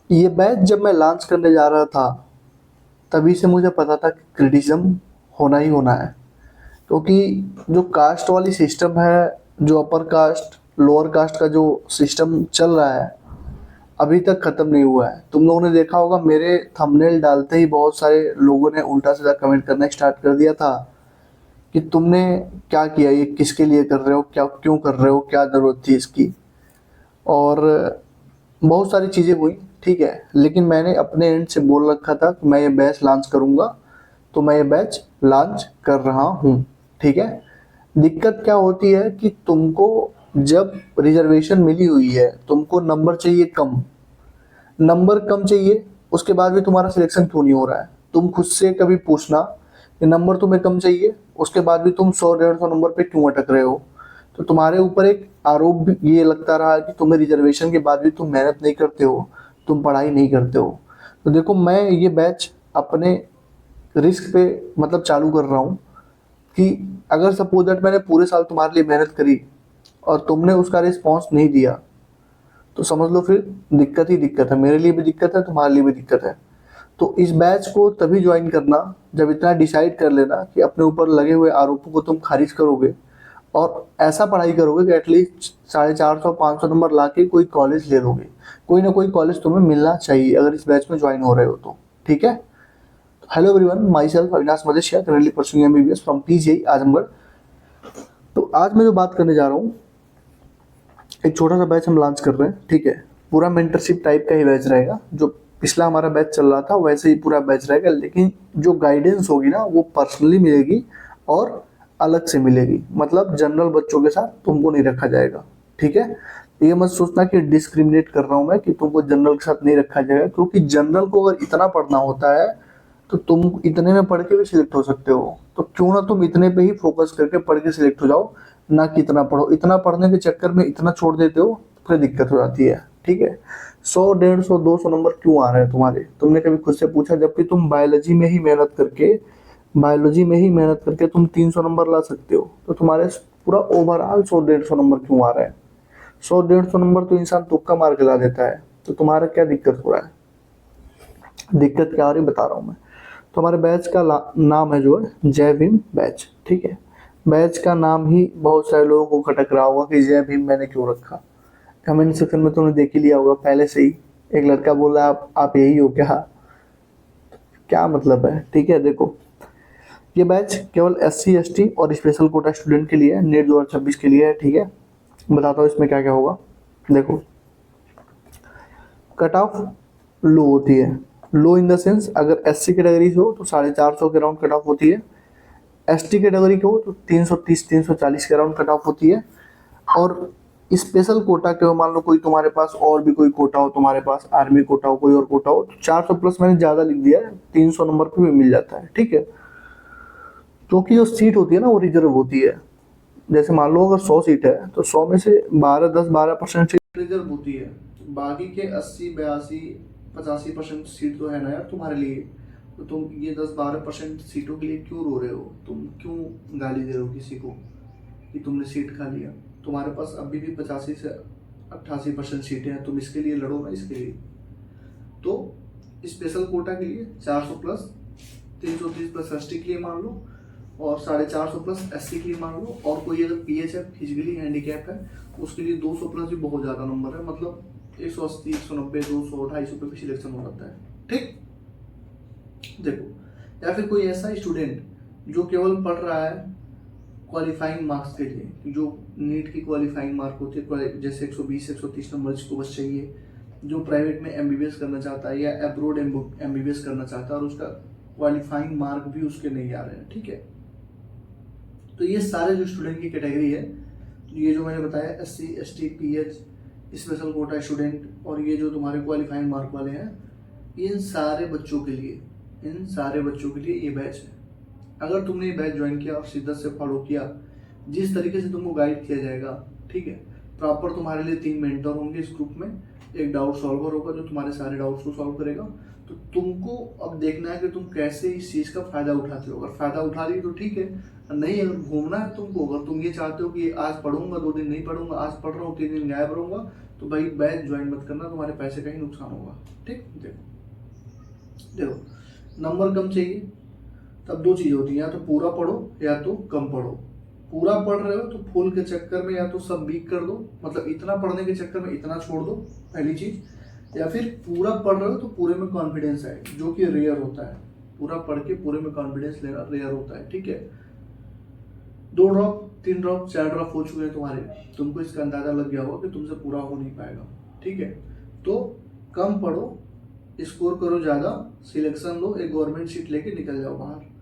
ये बैच जब मैं लॉन्च करने जा रहा था, तभी से मुझे पता था कि क्रिटिसिज्म होना ही होना है। क्योंकि जो कास्ट वाली सिस्टम है, जो अपर कास्ट लोअर कास्ट का जो सिस्टम चल रहा है, अभी तक खत्म नहीं हुआ है। तुम लोगों ने देखा होगा, मेरे थंबनेल डालते ही बहुत सारे लोगों ने उल्टा सीधा कमेंट करना स्टार्ट कर दिया था कि तुमने क्या किया, ये किसके लिए कर रहे हो, क्या क्यों कर रहे हो, क्या जरूरत थी इसकी। और बहुत सारी चीज़ें हुई, ठीक है, लेकिन मैंने अपने एंड से बोल रखा था कि मैं ये बैच लॉन्च करूंगा, तो मैं ये बैच लॉन्च कर रहा हूँ। ठीक है। दिक्कत क्या होती है कि तुमको जब रिजर्वेशन मिली हुई है, तुमको नंबर चाहिए कम, नंबर कम चाहिए, उसके बाद भी तुम्हारा सिलेक्शन क्यों नहीं हो रहा है। तुम खुद से कभी पूछना कि नंबर तुम्हें कम चाहिए, उसके बाद भी तुम 100-150 नंबर पे क्यों अटक रहे हो। तो तुम्हारे ऊपर एक आरोप भी ये लगता रहा है कि तुम्हें रिजर्वेशन के बाद भी तुम मेहनत नहीं करते हो, तुम पढ़ाई नहीं करते हो। तो देखो, मैं ये बैच अपने रिस्क पे मतलब चालू कर रहा हूँ कि अगर सपोज दैट मैंने पूरे साल तुम्हारे लिए मेहनत करी और तुमने उसका रिस्पॉन्स नहीं दिया, तो समझ लो फिर दिक्कत ही दिक्कत है, मेरे लिए भी दिक्कत है, तुम्हारे लिए भी दिक्कत है। तो इस बैच को तभी ज्वाइन करना जब इतना डिसाइड कर लेना कि अपने ऊपर लगे हुए आरोपों को तुम खारिज करोगे और ऐसा पढ़ाई करोगे कि एटलीस्ट 450-500 नंबर ला के कोई कॉलेज ले लोगे। कोई ना कोई कॉलेज तुम्हें मिलना चाहिए अगर इस बैच में ज्वाइन हो रहे हो तो। ठीक है। Hello everyone, myself Avinash Madeshiya, currently pursuing MBBS from PGI Azamgarh. तो आज मैं जो बात करने जा रहा हूँ, एक छोटा सा बैच हम लॉन्च कर रहे हैं। ठीक है। पूरा मेंटरशिप टाइप का ही बैच रहेगा, जो पिछला हमारा बैच चल रहा था वैसे ही पूरा बैच रहेगा, लेकिन जो गाइडेंस होगी ना वो पर्सनली मिलेगी और अलग से मिलेगी। मतलब जनरल बच्चों के साथ तुमको नहीं रखा जाएगा। ठीक है। ये मत सोचना कि डिस्क्रिमिनेट कर रहा हूँ मैं, कि तुमको जनरल के साथ नहीं रखा जाएगा, क्योंकि जनरल को अगर इतना पढ़ना होता है तो तुम इतने में पढ़ के भी सिलेक्ट हो सकते हो। तो क्यों ना तुम इतने पे ही फोकस करके पढ़ के सिलेक्ट हो जाओ, ना कि इतना पढ़ो। इतना पढ़ने के चक्कर में इतना छोड़ देते हो, फिर दिक्कत हो जाती है। ठीक है। 100, 150, 200 नंबर क्यों आ रहे हैं तुम्हारे, तुमने कभी खुद से पूछा? जबकि तुम बायोलॉजी में ही मेहनत करके तुम 300 नंबर ला सकते हो, तो तुम्हारे पूरा ओवरऑल 100, 150 नंबर क्यों आ रहे हैं? 100, 150 नंबर तो इंसान तुक्का मार के ला देता है। तो तुम्हारा क्या दिक्कत हो रहा है? दिक्कत क्या आ रही है बता रहा हूँ मैं। तो हमारे बैच का नाम है जो है जय भीम बैच। ठीक है। बैच का नाम ही बहुत सारे लोगों को खटक रहा होगा कि जय भीम मैंने क्यों रखा। कमेंट सेक्शन में तुमने देख ही लिया होगा पहले से ही, एक लड़का बोल रहा है आप यही हो क्या? क्या मतलब है? ठीक है। देखो, ये बैच केवल SC ST और स्पेशल कोटा स्टूडेंट के लिए है, नीट 2026 के लिए है। ठीक है। बताता हूँ इसमें क्या क्या होगा। देखो, कट ऑफ लो होती है। लो इन द सेंस, अगर SC कैटेगरी से हो तो 450 के राउंड कट ऑफ होती है। ST कैटेगरी के हो तो 330-340 के राउंड कट ऑफ होती है। और स्पेशल कोटा के हो, मान लो कोई तुम्हारे पास और भी कोई कोटा हो, तुम्हारे पास आर्मी कोटा हो, कोई और कोटा हो, तो 400 प्लस मैंने ज़्यादा लिख दिया है, 300 नंबर पे भी मिल जाता है। ठीक है। क्योंकि जो सीट होती है ना वो रिजर्व होती है। जैसे मान लो अगर 100 सीट है तो 100 में से 12-10-12% सीट रिजर्व होती है। बाकी के 80-82-85% सीट तो है ना यार तुम्हारे लिए। तो तुम ये 10-12% सीटों के लिए क्यों रो रहे हो? तुम क्यों गाली दे रहे हो किसी को कि तुमने सीट खा लिया? तुम्हारे पास अभी भी 85 से 88% सीटें हैं, तुम इसके लिए लड़ो ना, इसके लिए। तो स्पेशल कोटा के लिए 400 प्लस, 330 प्लस ST के लिए मान लो, और 450 प्लस SC के लिए मान लो, और कोई अगर PH है, फिजिकली हैंडीकैप है, उसके लिए 200 प्लस भी बहुत ज़्यादा नंबर है। मतलब 180, 190, 200, 250 पे भी सिलेक्शन हो जाता है। ठीक। देखो, या फिर कोई ऐसा स्टूडेंट जो केवल पढ़ रहा है क्वालिफाइंग मार्क्स के लिए, जो नीट की क्वालिफाइंग मार्क होती है, जैसे 120-130 नंबर जिसको बस चाहिए, जो प्राइवेट में MBBS करना चाहता है या अब्रोड MBBS करना चाहता है और उसका क्वालिफाइंग मार्क भी उसके नहीं आ रहे हैं। ठीक है। तो ये सारे जो स्टूडेंट की कैटेगरी है, ये जो मैंने बताया SC ST PH special Kota student, और ये जो तुम्हारे क्वालिफाइंग मार्क वाले हैं, इन सारे बच्चों के लिए ये बैच है। अगर तुमने ये बैच ज्वाइन किया और शिद्दत से फॉलो किया, जिस तरीके से तुमको गाइड किया जाएगा, ठीक है, प्रॉपर तुम्हारे लिए 3 मेंटर होंगे इस ग्रुप में, एक डाउट सॉल्वर होगा जो तुम्हारे सारे डाउट्स को सॉल्व करेगा। तो तुमको अब देखना है कि तुम कैसे इस चीज़ का फ़ायदा उठाते हो। अगर फ़ायदा उठा ली तो ठीक है, नहीं अगर घूमना है तुमको, अगर तुम ये चाहते हो कि आज पढ़ूंगा 2 दिन नहीं पढ़ूंगा, आज पढ़ रहा हूँ 3 दिन गायब रहूंगा, तो भाई बैच ज्वाइन मत करना, तुम्हारे पैसे का ही नुकसान होगा। ठीक, देखो नंबर कम चाहिए तब दो चीज़ होती है, या तो पूरा पढ़ो या तो कम पढ़ो। पूरा पढ़ रहे हो तो फुल के चक्कर में या तो सब वीक कर दो, मतलब इतना पढ़ने के चक्कर में इतना छोड़ दो, पहली चीज़। या फिर पूरा पढ़ रहे हो तो पूरे में कॉन्फिडेंस आए, जो कि रेयर होता है। पूरा पढ़ के पूरे में कॉन्फिडेंस लेना रेयर होता है। ठीक है, 2 ड्रॉप 3 ड्रॉप 4 ड्रॉप हो चुके हैं तुम्हारे, तुमको इसका अंदाजा लग गया होगा कि तुमसे पूरा हो नहीं पाएगा। ठीक है, तो कम पढ़ो, स्कोर करो ज़्यादा, सिलेक्शन लो, एक गवर्नमेंट सीट लेके निकल जाओ बाहर।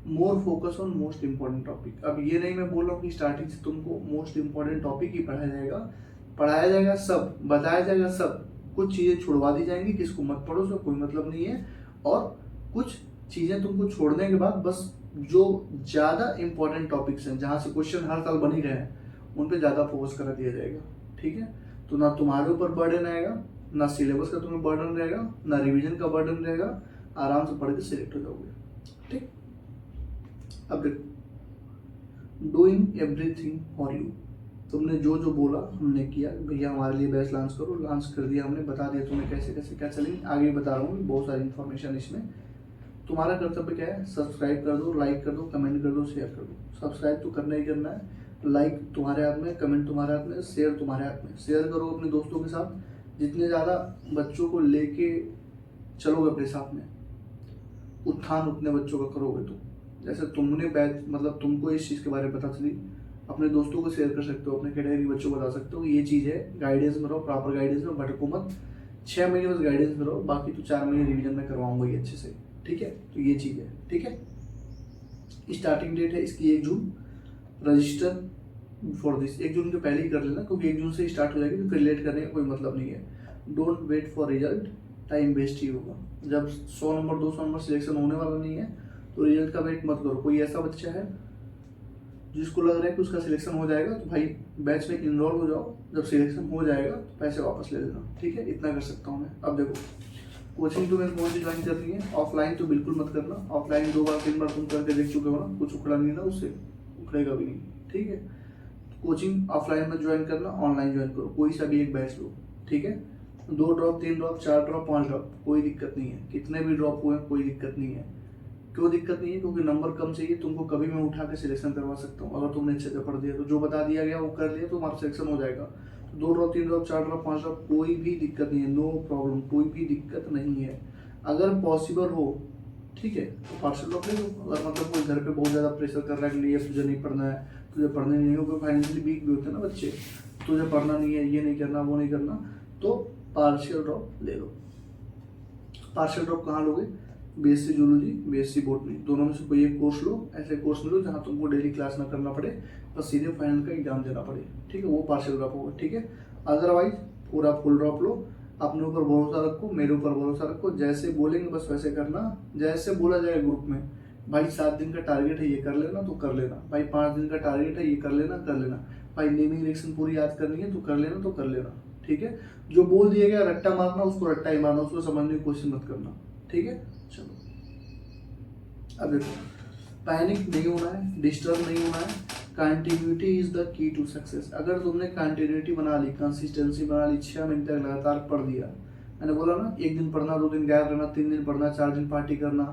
More focus on most important topic. अब ये नहीं मैं बोल रहा हूँ कि स्टार्टिंग से तुमको मोस्ट इंपॉर्टेंट टॉपिक ही पढ़ाया जाएगा सब, बताया जाएगा सब। कुछ चीज़ें छुड़वा दी जाएंगी कि इसको मत पढ़ो, उसका कोई मतलब नहीं है। और कुछ चीज़ें तुमको छोड़ने के बाद बस जो ज़्यादा इंपॉर्टेंट टॉपिक्स हैं, जहाँ से क्वेश्चन हर साल बन ही रहे हैं, उन पे ज़्यादा फोकस करा दिया जाएगा। ठीक है, तो ना तुम्हारे ऊपर बर्डन आएगा, ना सिलेबस का तुम्हें बर्डन रहेगा, ना रिवीजन का बर्डन रहेगा, आराम से पढ़ के सिलेक्ट हो जाओगे। ठीक, अब देखो, डूइंग एवरीथिंग फॉर यू। तुमने जो जो बोला हमने किया, भैया हमारे लिए बैच लॉन्च करो, लॉन्च कर दिया हमने, बता दिया तुम्हें कैसे कैसे क्या चलेंगे, आगे बता रहा हूँ बहुत सारी इन्फॉर्मेशन इसमें। तुम्हारा कर्तव्य क्या है, सब्सक्राइब कर दो, लाइक कर दो, कमेंट कर दो, शेयर कर दो। सब्सक्राइब तो करना ही करना है, लाइक तुम्हारे हाथ में, कमेंट तुम्हारे हाथ में, शेयर तुम्हारे हाथ में। शेयर करो अपने दोस्तों के साथ, जितने ज़्यादा बच्चों को लेके चलोगे अपने साथ में, उत्थान उतने बच्चों का करोगे तुम। जैसे तुमने बैच, मतलब तुमको इस चीज़ के बारे में पता चली, अपने दोस्तों को शेयर कर सकते हो, अपने कैटेगरी बच्चों को बता सकते हो ये चीज़ है। गाइडेंस में रहो, प्रॉपर गाइडेंस में भटको मत। 6 महीने बस गाइडेंस में रहो, बाकी तो 4 महीने रिवीजन में करवाऊंगा ये अच्छे से। ठीक है, तो ये चीज़ है। ठीक है, स्टार्टिंग डेट है इसकी 1 जून। रजिस्टर फॉर दिस 1 जून के पहले ही कर लेना, क्योंकि 1 जून से स्टार्ट हो जाएगी, तो फिर लेट करने का कोई मतलब नहीं है। Don't wait for result, time waste ही होगा। जब 100 नंबर 200 नंबर सिलेक्शन होने वाला नहीं है, तो रिजल्ट का वेट मत करो। कोई ऐसा बच्चा है जिसको लग रहा है कि उसका सिलेक्शन हो जाएगा, तो भाई बैच में इनरोल हो जाओ, जब सिलेक्शन हो जाएगा तो पैसे वापस ले लेना। ठीक है, इतना कर सकता हूँ मैं। अब देखो, कोचिंग तुम्हें कौन सी ज्वाइन करनी है? ऑफलाइन तो बिल्कुल मत करना। ऑफलाइन 2 बार 3 बार तुम करके देख चुके हो ना, कुछ उखड़ा नहीं ना उससे, उखड़ेगा भी नहीं। ठीक है, कोचिंग ऑफलाइन में ज्वाइन करना, ऑनलाइन ज्वाइन करो, कोई सा भी एक बैच लो। ठीक है, 2 ड्रॉप 3 ड्रॉप 4 ड्रॉप 5 ड्रॉप कोई दिक्कत नहीं है, कितने भी ड्रॉप हुए कोई दिक्कत नहीं है। क्यों दिक्कत नहीं है? क्योंकि नंबर कम चाहिए, तुमको कभी मैं उठा के सिलेक्शन करवा सकता हूँ। अगर तुमने अच्छे से पढ़ दिया तो जो बता दिया गया वो कर लिया तो हमारा सिलेक्शन हो जाएगा। 2 ड्रॉप 3 ड्रॉप 4 ड्रॉप 5 ड्रॉप कोई भी दिक्कत नहीं है, नो प्रॉब्लम, कोई भी दिक्कत नहीं है। अगर पॉसिबल हो, ठीक है, तो पार्शियल ड्रॉप ले लो। अगर मतलब कोई घर पे बहुत ज़्यादा प्रेशर कर रहा है कि ये तुझे नहीं पढ़ना है, तुझे पढ़ने नहीं होगा, फाइनेंशियली वीक भी होते हैं ना बच्चे, तुझे पढ़ना नहीं है, ये नहीं करना, वो नहीं करना, तो पार्शियल ड्रॉप ले लो। पार्शियल ड्रॉप कहाँ लोगे? बीएससी जूलॉजी, बीएससी बॉटनी, दोनों में से कोई एक कोर्स लो। ऐसे कोर्स में लो जहाँ तुमको डेली क्लास ना करना पड़े, बस सीधे फाइनल का एग्जाम देना पड़े। ठीक है, वो पार्शियल ड्रॉप होगा। ठीक है, अदरवाइज पूरा फुल ड्रॉप लो। अपने ऊपर भरोसा रखो, मेरे ऊपर भरोसा रखो, जैसे बोलेंगे बस वैसे करना, जैसे बोला जाए ग्रुप में। भाई 7 दिन का टारगेट है, ये कर लेना तो कर लेना। भाई 5 दिन का टारगेट है, ये कर लेना कर लेना। भाई नेमिंग रिएक्शन पूरी याद करनी है तो कर लेना तो कर लेना। ठीक है, जो बोल दिया गया रट्टा मारना, उसको रट्टा ही मारना, उसको समझने की कोशिश मत करना। ठीक है, चलो अब देखो, पैनिक नहीं होना है, डिस्टर्ब नहीं होना है। Continuity is the key to success. अगर तुमने कंटिन्यूटी बना ली, कंसिस्टेंसी बना ली, 6 महीने तक लगातार पढ़ दिया, मैंने बोला ना 1 दिन पढ़ना, 2 दिन गायब रहना, 3 दिन पढ़ना, 4 दिन पार्टी करना,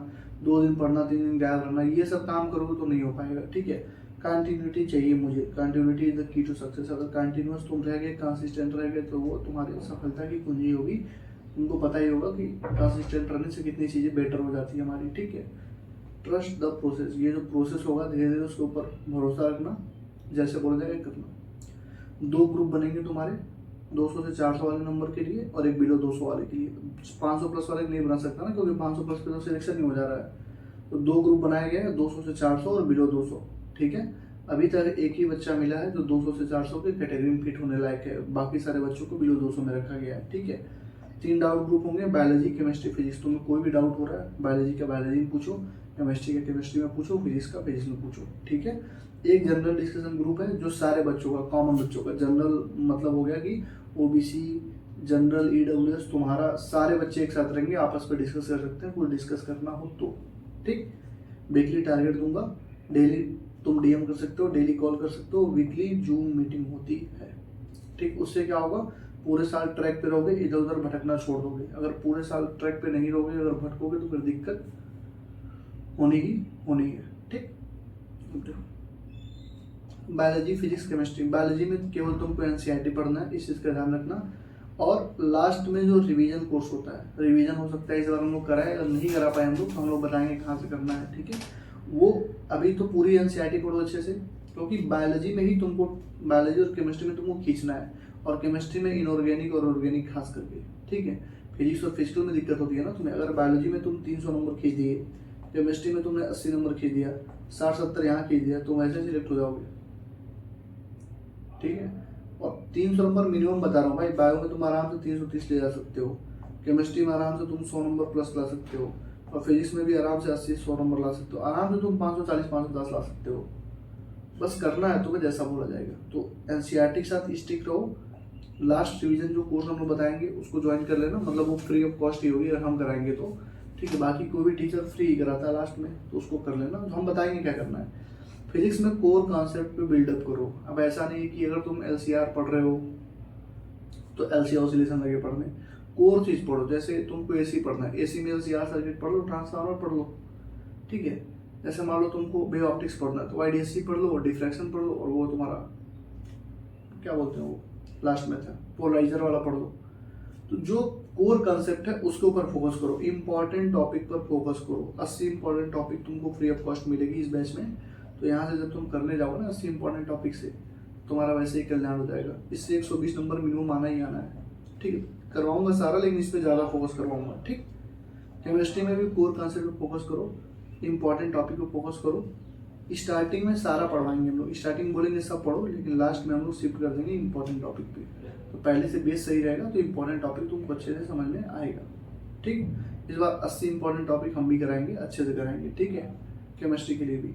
2 दिन पढ़ना, 3 दिन गायब रहना, ये सब काम करोगे तो नहीं हो पाएगा। ठीक है, कंटिन्यूटी चाहिए मुझे, continuity is the key to success. अगर कंटिन्यूस तुम रह गए, कंसिस्टेंट रह गए, तो वो तुम्हारी सफलता की कुंजी होगी। तुमको पता ही होगा कि कंसिस्टेंट रहने से कितनी चीज़ें बेटर हो जाती है हमारी। ठीक है, ट्रस्ट द प्रोसेस, ये जो प्रोसेस होगा धीरे धीरे उसके ऊपर भरोसा रखना, जैसे बोला जाएगा करना। 2 ग्रुप बनेंगे तुम्हारे, 200 से 400 वाले नंबर के लिए और एक बिलो 200 वाले के लिए। 500 प्लस वाले नहीं बना सकता ना, क्योंकि 500 प्लस पे तो सिलेक्शन नहीं हो जा रहा है। तो 2 ग्रुप बनाए गए हैं, 200 से 400 और बिलो 200। ठीक है, अभी तक एक ही बच्चा मिला है जो 200 से 400 के कैटेगरी में फिट होने लायक है, बाकी सारे बच्चों को बिलो 200 में रखा गया है। ठीक है, 3 डाउट ग्रुप होंगे, बायोलॉजी, केमिस्ट्री, फिजिक्स। तुम्हें कोई भी डाउट हो रहा है, बायोलॉजी का बायोलॉजी में पूछो, केमिस्ट्री का केमिस्ट्री में पूछो, फिजिक्स का फिजिक्स में पूछो। ठीक है, एक जनरल डिस्कशन ग्रुप है जो सारे बच्चों का, कॉमन बच्चों का। जनरल मतलब हो गया कि ओबीसी, जनरल, ईडब्ल्यूएस, तुम्हारा सारे बच्चे एक साथ रहेंगे, आपस में डिस्कस कर सकते हैं, कुछ डिस्कस करना हो तो। ठीक, वीकली टारगेट दूंगा, डेली तुम डीएम कर सकते हो, डेली कॉल कर सकते हो, वीकली जूम मीटिंग होती है। ठीक, उससे क्या होगा, पूरे साल ट्रैक पे रहोगे, इधर उधर भटकना छोड़ दोगे। अगर पूरे साल ट्रैक पे नहीं रहोगे, अगर भटकोगे तो फिर दिक्कत होनी ही होनी है। ठीक, बायोलॉजी, फिजिक्स, केमिस्ट्री। बायोलॉजी में केवल तुमको एनसीईआरटी पढ़ना है, इस चीज़ का ध्यान रखना। और लास्ट में जो रिवीजन कोर्स होता है, रिवीजन हो सकता है इस बार हम लोग कराए, अगर नहीं करा पाए हम लोग तो हम लोग बताएंगे कहाँ से करना है। ठीक है, वो अभी तो पूरी एनसीईआरटी पढ़ो अच्छे से, क्योंकि बायोलॉजी में ही तुमको, बायोलॉजी और केमिस्ट्री में तुमको खींचना है, और केमिस्ट्री में इनऑर्गेनिक और ऑर्गेनिक खास करके। ठीक है, फिजिक्स और फिजिकल में दिक्कत होती है ना तुम्हें। अगर बायोलॉजी में तुम 300 नंबर खींच दिए, केमिस्ट्री में तुमने 80 नंबर खींच दिया, 60-70 यहाँ खींच दिया, तुम ऐसे सिलेक्ट हो जाओगे। ठीक है, और 300 नंबर मिनिमम बता रहा हूँ भाई। बायो में तुम आराम से 330 ले जा सकते हो, केमिस्ट्री में आराम से तुम 100 नंबर प्लस ला सकते हो, और फिजिक्स में भी आराम से 80-100 नंबर ला सकते हो। आराम से तुम 540-510 ला सकते हो। बस करना है तुम्हें जैसा बोला जाएगा। तो एनसीईआरटी के साथ स्टिक रहो। लास्ट रिवीजन जो कोर्स हम लोग बताएंगे उसको ज्वाइन कर लेना, मतलब वो फ्री ऑफ कॉस्ट ही होगी अगर हम कराएंगे तो। ठीक है, बाकी कोई भी टीचर फ्री ही कराता है लास्ट में, तो उसको कर लेना, हम बताएंगे क्या करना है। फिजिक्स में कोर कॉन्सेप्ट पे बिल्डअप करो। अब ऐसा नहीं है कि अगर तुम एलसीआर पढ़ रहे हो तो एलसी ऑसिलेशन लगे पढ़ने, कोर चीज पढ़ो। जैसे तुमको एसी पढ़ना है, एसी में एलसीआर सर्किट पढ़ लो, ट्रांसफार्मर पढ़ लो। ठीक है, जैसे मान लो तुमको वेव ऑप्टिक्स पढ़ना है तो आईडीएससी पढ़ लो, और डिफ्रैक्शन पढ़ लो, और वो तुम्हारा क्या बोलते हैं वो लास्ट में था पोलराइजर वाला पढ़ लो। तो जो कोर कंसेप्ट है उसके ऊपर फोकस करो, इंपॉर्टेंट टॉपिक पर फोकस करो। 80 इंपॉर्टेंट टॉपिक तुमको फ्री ऑफ कॉस्ट मिलेगी इस बैच में। तो यहाँ से जब तुम करने जाओगे ना 80 इंपॉर्टेंट टॉपिक से, तुम्हारा वैसे ही कल्याण हो जाएगा। इससे 120 नंबर मिनिमम आना ही आना है। ठीक है, करवाऊंगा सारा, लेकिन इस पर ज़्यादा फोकस करवाऊंगा। ठीक, केमिस्ट्री में भी कोर कंसेप्ट पर फोकस करो, इंपॉर्टेंट टॉपिक पर फोकस करो। स्टार्टिंग में सारा पढ़वाएंगे हम लोग, स्टार्टिंग बोलेंगे सब पढ़ो, लेकिन लास्ट में हम लोग शिफ्ट कर देंगे इंपॉर्टेंट टॉपिक पे। तो पहले से बेस सही रहेगा तो इंपॉर्टेंट टॉपिक तुमको अच्छे से समझ में आएगा। ठीक, इस बार 80 इंपॉर्टेंट टॉपिक हम भी कराएंगे, अच्छे से कराएंगे। ठीक है, केमिस्ट्री के लिए भी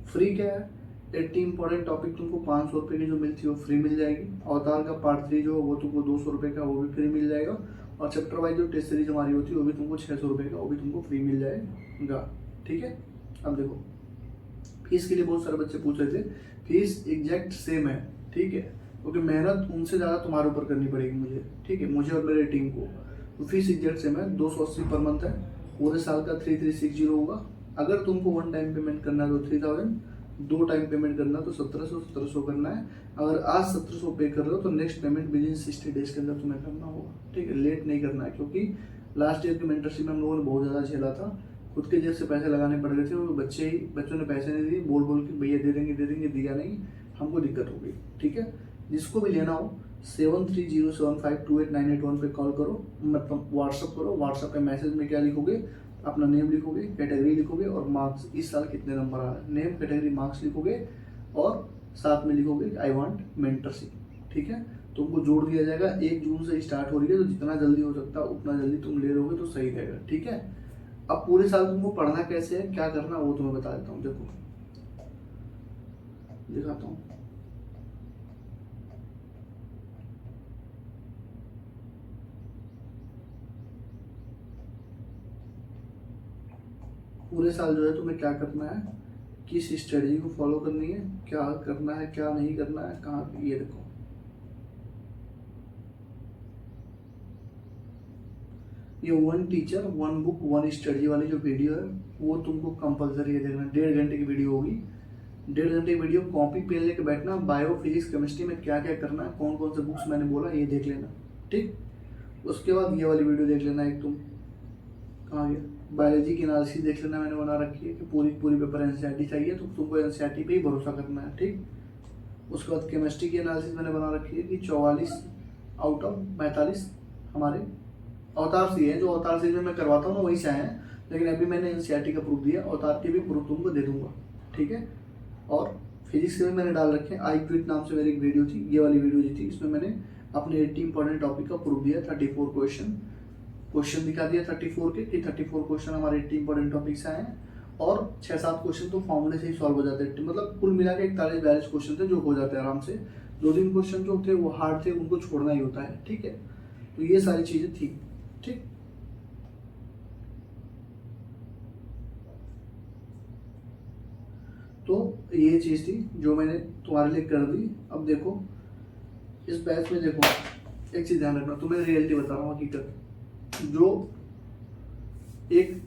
फ्री क्या है, 80 इंपॉर्टेंट टॉपिक तुमको 500 रुपये की जो मिलती है वो फ्री मिल जाएगी। अवतार का पार्ट 3 जो वो तुमको 200 रुपये का वो भी फ्री मिल जाएगा। और चैप्टर वाइज जो टेस्ट सीरीज हमारी होती है वो भी तुमको 600 रुपये का वो भी तुमको फ्री मिल जाएगा। ठीक है, अब देखो फीस के लिए बहुत सारे बच्चे पूछ रहे थे, फीस एग्जैक्ट सेम है। ठीक है, क्योंकि मेहनत उनसे ज़्यादा तुम्हारे ऊपर करनी पड़ेगी मुझे। ठीक है, मुझे और मेरे टीम को। तो फीस एग्जैक्ट सेम है, 280 पर मंथ है। पूरे साल का 3360 होगा। अगर तुमको 1 टाइम पेमेंट करना है तो 3000, 2 टाइम पेमेंट करना है तो 1700 करना है। अगर आज 1700 पे कर रहे हो तो नेक्स्ट पेमेंट विदिन 60 डेज के अंदर तुम्हें करना होगा। ठीक है, लेट नहीं करना है, क्योंकि लास्ट ईयर की मेंटरशिप में हम लोगों ने बहुत ज़्यादा झेला था। खुद के जेब से पैसे लगाने पड़ गए थे, और बच्चों ने पैसे नहीं दिए, बोल बोल के भैया दे देंगे दे देंगे, दिया नहीं, हमको दिक्कत हो गई। ठीक है, जिसको भी लेना हो 7307528981 पे कॉल करो, मतलब व्हाट्सअप करो। व्हाट्सअप पे मैसेज में क्या लिखोगे, अपना नेम लिखोगे, कैटेगरी लिखोगे और मार्क्स, इस साल कितने नंबर आ रहे हैं, नेम कैटेगरी मार्क्स लिखोगे, और साथ में लिखोगे आई वांट मेंटरशिप। ठीक है, तुमको जोड़ दिया जाएगा। 1 जून से स्टार्ट हो रही है, तो जितना जल्दी हो सकता है उतना जल्दी तुम ले लोगे तो सही रहेगा। ठीक है, अब पूरे साल तुमको पढ़ना कैसे है, क्या करना है, वो तुम्हें बता देता हूँ। देखो दिखाता हूँ। पूरे साल जो है तुम्हें क्या करना है, किस स्ट्रेटजी को फॉलो करनी है, क्या करना है क्या नहीं करना है, कहाँ, ये देखो। ये 1 टीचर 1 बुक 1 स्टडी वाली जो वीडियो है वो तुमको कंपलसरी है देखना। 1.5 घंटे की वीडियो होगी। 1.5 घंटे की वीडियो, कॉपी पेन लेके बैठना, बायो फिजिक्स केमिस्ट्री में क्या क्या करना है, कौन कौन से बुक्स मैंने बोला ये देख लेना। ठीक, उसके बाद ये वाली वीडियो देख लेना। एक तुम कहाँ गया, बायोलॉजी की एनालिसिस देख लेना, मैंने बना रखी है कि पूरी पूरी पेपर एनसीईआरटी चाहिए तो तुमको एनसीईआरटी पे ही भरोसा करना है। ठीक, उसके बाद केमिस्ट्री की एनालिसिस मैंने बना रखी है कि 44 आउट ऑफ 45 हमारे अवतार से है। जो अवतार से जो मैं करवाता हूँ ना वही से आए हैं, लेकिन अभी मैंने एनसीईआरटी का प्रूफ दिया, अवतार के भी प्रूफ तुमको दे दूंगा। ठीक है, और फिजिक्स के भी मैंने डाल रखे हैं। आई क्विट नाम से मेरी एक वीडियो थी, ये वाली वीडियो जो थी इसमें मैंने अपने 80 इंपॉर्टेंट टॉपिक का प्रूफ दिया। 34 क्वेश्चन दिखा दिया 34 के, कि 34 क्वेश्चन हमारे 80 इंपॉर्टेंट टॉपिक से आए हैं, और 6-7 क्वेश्चन तो फॉर्मूले से ही सॉल्व हो जाते हैं। मतलब कुल मिला के 41-42 क्वेश्चन थे जो हो जाते हैं आराम से। 2-3 क्वेश्चन जो थे वो हार्ड थे, उनको छोड़ना ही होता है। ठीक है, तो ये सारी चीजें थी। ठीक, तो ये चीज थी जो मैंने तुम्हारे लिए कर दी। अब देखो इस बैच में देखो एक चीज़ ध्यान रखना, तुम्हें रियलिटी बता रहा हूँ, हकीकत। जो एक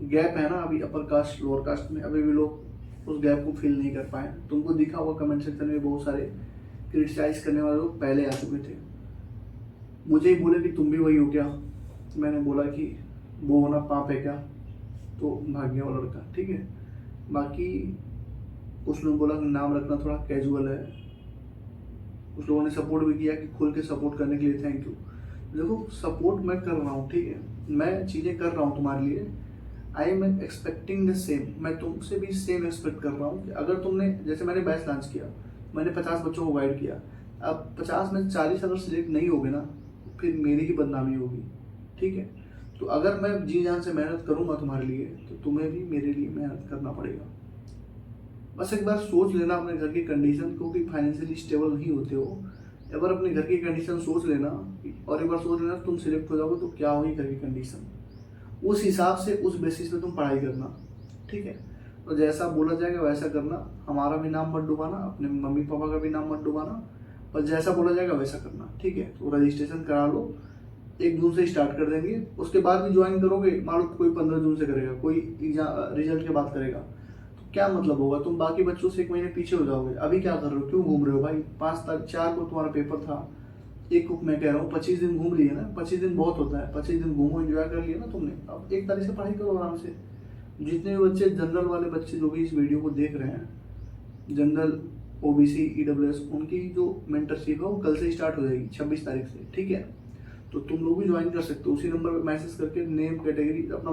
गैप है ना अभी अपर कास्ट लोअर कास्ट में, अभी भी लोग उस गैप को फिल नहीं कर पाए। तुमको दिखा होगा कमेंट सेक्शन में बहुत सारे क्रिटिसाइज करने वाले लोग पहले आ चुके थे, मुझे ही बोले कि तुम भी वही हो क्या। मैंने बोला कि वो होना पाप है क्या, तो भाग गया वो लड़का, ठीक है। बाकी कुछ लोग बोला कि नाम रखना थोड़ा कैजुअल है, कुछ लोगों ने सपोर्ट भी किया कि खुल के सपोर्ट करने के लिए थैंक यू। देखो सपोर्ट मैं कर रहा हूँ, ठीक है, मैं चीज़ें कर रहा हूँ तुम्हारे लिए, I am expecting the same, मैं तुमसे भी सेम एक्सपेक्ट कर रहा हूँ कि अगर तुमने, जैसे मैंने बैच लॉन्च किया, मैंने 50 बच्चों को गाइड किया, अब 50 में 40 अगर सिलेक्ट नहीं होगे ना, फिर मेरी ही बदनामी होगी, ठीक है। तो अगर मैं जी जान से मेहनत करूँगा तुम्हारे लिए, तो तुम्हें भी मेरे लिए मेहनत करना पड़ेगा। बस एक बार सोच लेना अपने घर की कंडीशन को कि फाइनेंशियली स्टेबल नहीं होते हो, एक बार अपने घर की कंडीशन सोच लेना, और एक बार सोच लेना तुम सिलेक्ट हो जाओगे तो क्या होगी घर की कंडीशन, उस हिसाब से उस बेसिस पे तुम पढ़ाई करना, ठीक है। तो जैसा बोला जाएगा वैसा करना, हमारा भी नाम मत डुबाना, अपने मम्मी पापा का भी नाम मत डुबाना, पर जैसा बोला जाएगा वैसा करना, ठीक है। तो रजिस्ट्रेशन करा लो, 1 जून से स्टार्ट कर देंगे, उसके बाद भी ज्वाइन करोगे, मान लो कोई 15 जून से करेगा, कोई एग्जाम रिजल्ट के बाद करेगा, तो क्या मतलब होगा, तुम बाकी बच्चों से 1 महीने पीछे हो जाओगे। अभी क्या कर रहे हो, क्यों घूम रहे हो भाई, 5 तारीख 4 को तुम्हारा पेपर था, एक को मैं कह रहा हूँ 25 दिन घूम लिए ना, 25 दिन बहुत होता है, 25 दिन घूमो, एंजॉय कर लिया ना तुमने, अब 1 तारीख से पढ़ाई करो आराम से। जितने भी बच्चे जनरल वाले बच्चे जो भी इस वीडियो को देख रहे हैं, जनरल ओबीसी ईडब्ल्यूएस, उनकी जो मेंटरशिप है वो कल से स्टार्ट हो जाएगी 26 तारीख से, ठीक है। तो तुम लोग भी ज्वाइन कर सकते हो, उसी नंबर पर मैसेज करके नेम कैटेगरी अपना